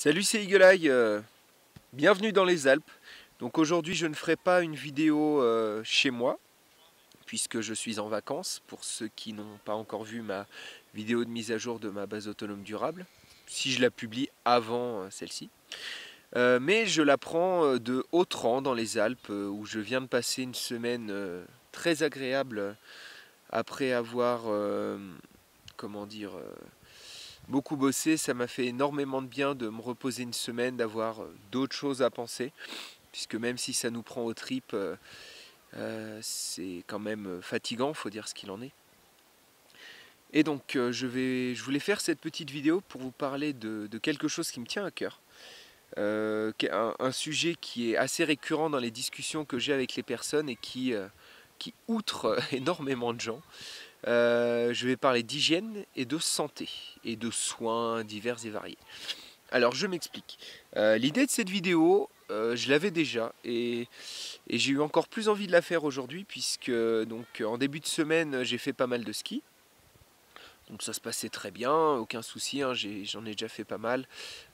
Salut, c'est Eagle Eye, bienvenue dans les Alpes. Donc aujourd'hui je ne ferai pas une vidéo chez moi puisque je suis en vacances, pour ceux qui n'ont pas encore vu ma vidéo de mise à jour de ma base autonome durable, si je la publie avant celle-ci. Mais je la prends de Haut-Rang dans les Alpes où je viens de passer une semaine très agréable après avoir, comment dire, beaucoup bossé. Ça m'a fait énormément de bien de me reposer une semaine, d'avoir d'autres choses à penser, puisque même si ça nous prend aux tripes, c'est quand même fatigant, faut dire ce qu'il en est. Et donc je voulais faire cette petite vidéo pour vous parler de quelque chose qui me tient à cœur, un sujet qui est assez récurrent dans les discussions que j'ai avec les personnes et qui outre énormément de gens. Je vais parler d'hygiène et de santé et de soins divers et variés. Alors je m'explique. L'idée de cette vidéo, je l'avais déjà et j'ai eu encore plus envie de la faire aujourd'hui puisque donc en début de semaine j'ai fait pas mal de ski. Donc ça se passait très bien, aucun souci, hein, j'en ai déjà fait pas mal.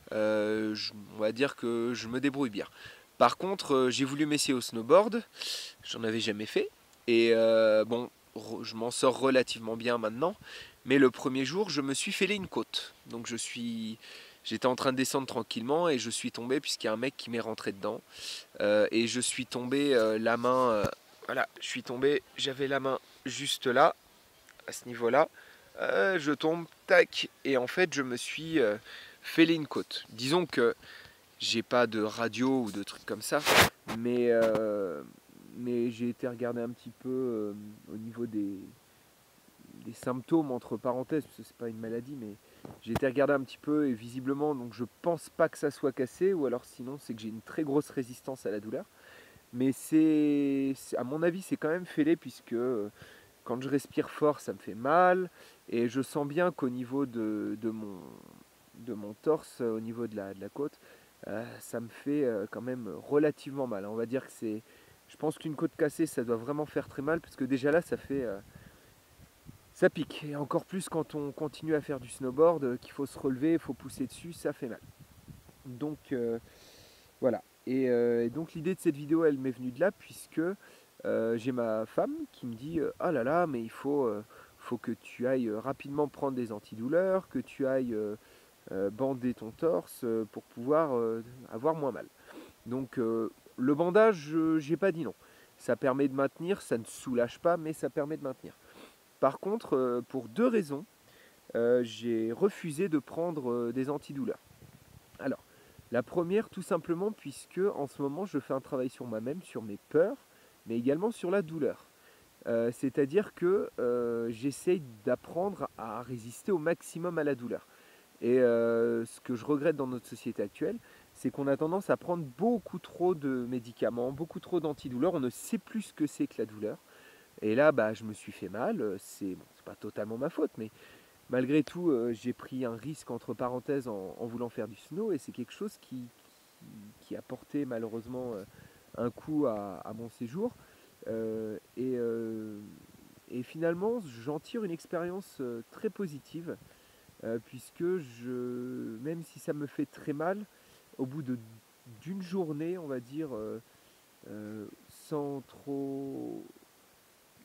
On va dire que je me débrouille bien. Par contre, j'ai voulu m'essayer au snowboard, j'en avais jamais fait. Et bon, je m'en sors relativement bien maintenant. Mais le premier jour, je me suis fêlé une côte. Donc j'étais en train de descendre tranquillement et je suis tombé puisqu'il y a un mec qui m'est rentré dedans. Et je suis tombé la main, voilà, je suis tombé, j'avais la main juste là, à ce niveau-là. Je tombe, tac, et en fait je me suis fêlé une côte. Disons que j'ai pas de radio ou de trucs comme ça, mais, mais j'ai été regarder un petit peu au niveau des symptômes, entre parenthèses, parce que c'est pas une maladie, mais j'ai été regarder un petit peu et visiblement, donc je pense pas que ça soit cassé, ou alors sinon c'est que j'ai une très grosse résistance à la douleur. Mais à mon avis, c'est quand même fêlé puisque quand je respire fort, ça me fait mal. Et je sens bien qu'au niveau de mon torse, au niveau de la côte, ça me fait quand même relativement mal. On va dire que c'est. Je pense qu'une côte cassée, ça doit vraiment faire très mal, parce que déjà là, ça fait. Ça pique. Et encore plus quand on continue à faire du snowboard, qu'il faut se relever, il faut pousser dessus, ça fait mal. Donc voilà. Et donc l'idée de cette vidéo, elle m'est venue de là, puisque j'ai ma femme qui me dit ah là là, mais faut que tu ailles rapidement prendre des antidouleurs, que tu ailles bander ton torse pour pouvoir avoir moins mal. Donc le bandage, j'ai pas dit non. Ça permet de maintenir, ça ne soulage pas, mais ça permet de maintenir. Par contre, pour deux raisons, j'ai refusé de prendre des antidouleurs. Alors, la première, tout simplement, puisque en ce moment, je fais un travail sur moi-même, sur mes peurs, mais également sur la douleur. C'est-à-dire que j'essaye d'apprendre à résister au maximum à la douleur. Et ce que je regrette dans notre société actuelle, c'est qu'on a tendance à prendre beaucoup trop de médicaments, beaucoup trop d'antidouleurs. On ne sait plus ce que c'est que la douleur. Et là, bah, je me suis fait mal. C'est bon, pas totalement ma faute, mais malgré tout, j'ai pris un risque entre parenthèses en voulant faire du snow. Et c'est quelque chose qui a porté malheureusement un coup à mon séjour. Euh, et, euh, et finalement, j'en tire une expérience très positive, puisque même si ça me fait très mal, au bout d'une journée, on va dire, euh, sans trop,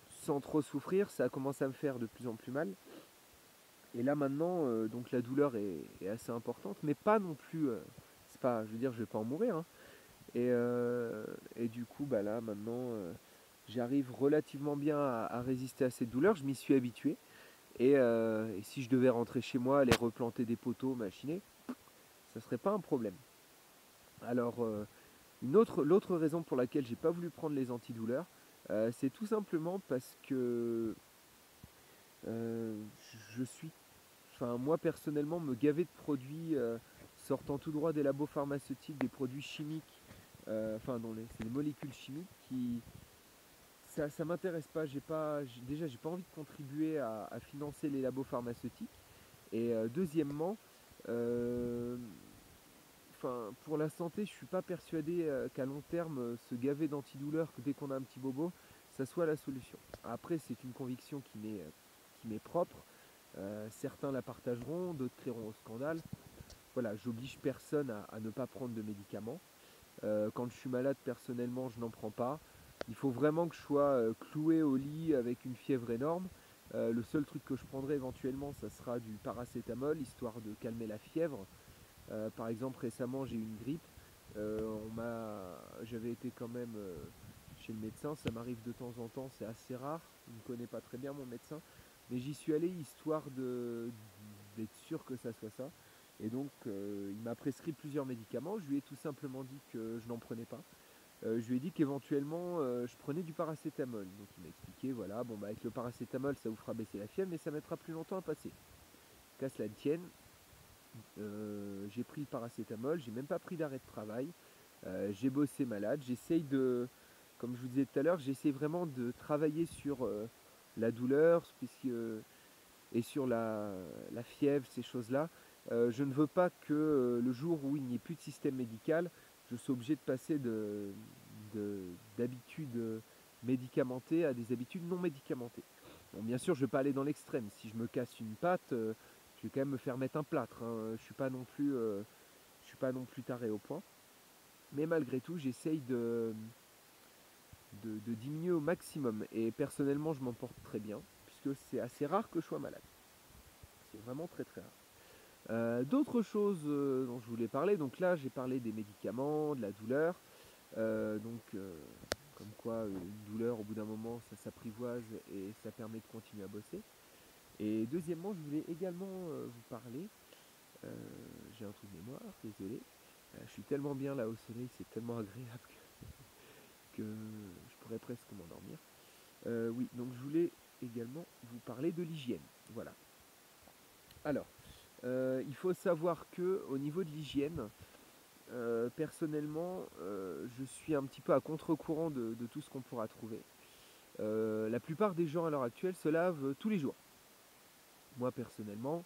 sans trop souffrir, ça a commencé à me faire de plus en plus mal. Et là maintenant, donc la douleur est assez importante, mais pas non plus. C'est pas, je veux dire, je vais pas en mourir, hein. Et du coup, bah là maintenant, j'arrive relativement bien à résister à cette douleur. Je m'y suis habitué. Et si je devais rentrer chez moi, aller replanter des poteaux, machiner, ça serait pas un problème. Alors, l'autre raison pour laquelle j'ai pas voulu prendre les antidouleurs, c'est tout simplement parce que euh, je suis, enfin moi personnellement, me gaver de produits sortant tout droit des labos pharmaceutiques, des produits chimiques, c'est des molécules chimiques qui, ça m'intéresse pas. Déjà, j'ai pas envie de contribuer à financer les labos pharmaceutiques. Et deuxièmement, euh, pour la santé, je suis pas persuadé qu'à long terme, se gaver d'antidouleurs dès qu'on a un petit bobo, ça soit la solution. Après, c'est une conviction qui m'est propre. Certains la partageront, d'autres crieront au scandale. voilà, j'oblige personne à ne pas prendre de médicaments. Quand je suis malade, personnellement, je n'en prends pas. Il faut vraiment que je sois cloué au lit avec une fièvre énorme. Le seul truc que je prendrai éventuellement, ça sera du paracétamol, histoire de calmer la fièvre. Par exemple, récemment, j'ai eu une grippe. J'avais été quand même chez le médecin. Ça m'arrive de temps en temps, c'est assez rare. Il ne me connaît pas très bien, mon médecin. Mais j'y suis allé histoire d'être sûr que ça soit ça. Et donc, il m'a prescrit plusieurs médicaments. Je lui ai tout simplement dit que je n'en prenais pas. Je lui ai dit qu'éventuellement, je prenais du paracétamol. Donc, il m'a expliqué, voilà, bon, bah, avec le paracétamol, ça vous fera baisser la fièvre, mais ça mettra plus longtemps à passer. Qu'à cela ne tienne, j'ai pris le paracétamol, j'ai même pas pris d'arrêt de travail. J'ai bossé malade. J'essaye de, comme je vous disais tout à l'heure, j'essaie vraiment de travailler sur la douleur et sur la fièvre, ces choses-là. Je ne veux pas que le jour où il n'y ait plus de système médical, je sois obligé de passer d'habitudes médicamentées à des habitudes non médicamentées. Bon, bien sûr, je ne vais pas aller dans l'extrême. Si je me casse une patte, je vais quand même me faire mettre un plâtre, hein. Je ne suis pas non plus taré au point. Mais malgré tout, j'essaye de diminuer au maximum. Et personnellement, je m'en porte très bien, puisque c'est assez rare que je sois malade. C'est vraiment très très rare. D'autres choses dont je voulais parler, donc là j'ai parlé des médicaments, de la douleur, comme quoi une douleur au bout d'un moment ça s'apprivoise et ça permet de continuer à bosser. Et deuxièmement, je voulais également vous parler, euh, j'ai un trou de mémoire, désolé, je suis tellement bien là au soleil, c'est tellement agréable que je pourrais presque m'endormir. Oui, donc je voulais également vous parler de l'hygiène. Voilà. Alors, il faut savoir que au niveau de l'hygiène, personnellement, je suis un petit peu à contre-courant de tout ce qu'on pourra trouver. La plupart des gens à l'heure actuelle se lavent tous les jours. Moi personnellement,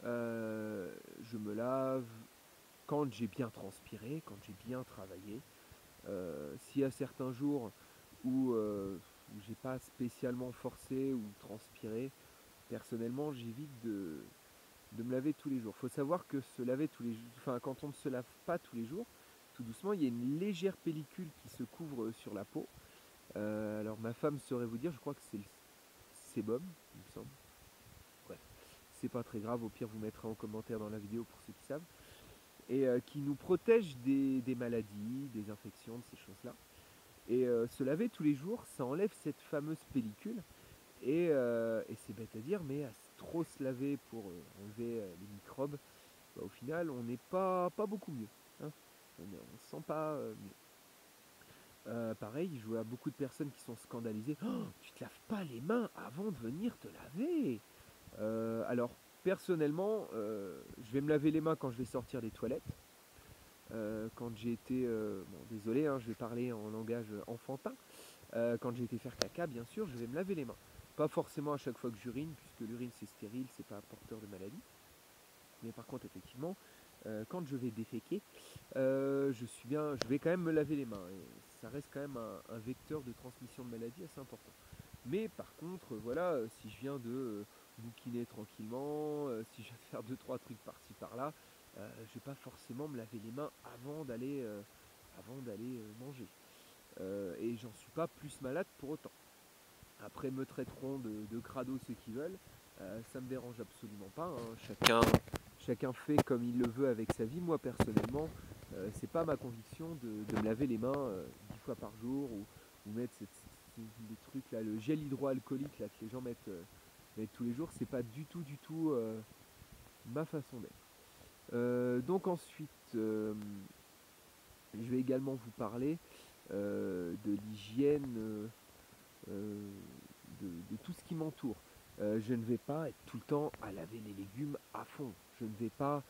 je me lave quand j'ai bien transpiré, quand j'ai bien travaillé. S'il y a certains jours où j'ai pas spécialement forcé ou transpiré, personnellement j'évite de me laver tous les jours. Il faut savoir que se laver tous les jours, enfin quand on ne se lave pas tous les jours, tout doucement, il y a une légère pellicule qui se couvre sur la peau. Alors ma femme saurait vous dire, je crois que c'est le sébum, il me semble. Bref, c'est pas très grave, au pire vous mettrez en commentaire dans la vidéo pour ceux qui savent. Et qui nous protège des maladies, des infections, de ces choses-là. Et se laver tous les jours, ça enlève cette fameuse pellicule. Et c'est bête à dire, mais à trop se laver pour enlever les microbes, bah, au final, on n'est pas beaucoup mieux. Hein. On ne se sent pas mieux. Pareil, je vois beaucoup de personnes qui sont scandalisées. Oh, tu te laves pas les mains avant de venir te laver. Alors, personnellement, je vais me laver les mains quand je vais sortir des toilettes. Quand j'ai été, bon, désolé, hein, je vais parler en langage enfantin. Quand j'ai été faire caca, bien sûr, je vais me laver les mains. Pas forcément à chaque fois que j'urine, puisque l'urine c'est stérile, c'est pas porteur de maladie. Mais par contre, effectivement, quand je vais déféquer, je vais quand même me laver les mains. Et ça reste quand même un vecteur de transmission de maladie assez important. Mais par contre, voilà, si je viens de bouquiner tranquillement, si je viens de faire 2-3 trucs par-ci par-là, je vais pas forcément me laver les mains avant d'aller manger. Et j'en suis pas plus malade pour autant. Après, me traiteront de crado ceux qui veulent, ça me dérange absolument pas. Hein. Chacun fait comme il le veut avec sa vie. Moi personnellement, c'est pas ma conviction de me laver les mains 10 fois par jour ou mettre des trucs là, le gel hydroalcoolique là que les gens mettent tous les jours. C'est pas du tout ma façon d'être. Donc ensuite, je vais également vous parler de l'hygiène de tout ce qui m'entoure. Je ne vais pas être tout le temps à laver les légumes à fond. Je ne vais pas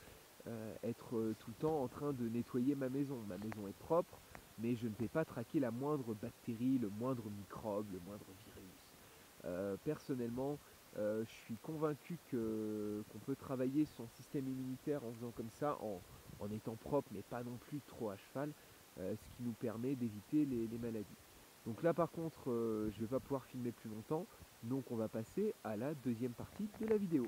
être tout le temps en train de nettoyer ma maison. Ma maison est propre, mais je ne vais pas traquer la moindre bactérie, le moindre microbe, le moindre virus. Personnellement, je suis convaincu qu'on peut travailler son système immunitaire en faisant comme ça, en étant propre, mais pas non plus trop à cheval, ce qui nous permet d'éviter les maladies. Donc là par contre, je ne vais pas pouvoir filmer plus longtemps, donc on va passer à la deuxième partie de la vidéo.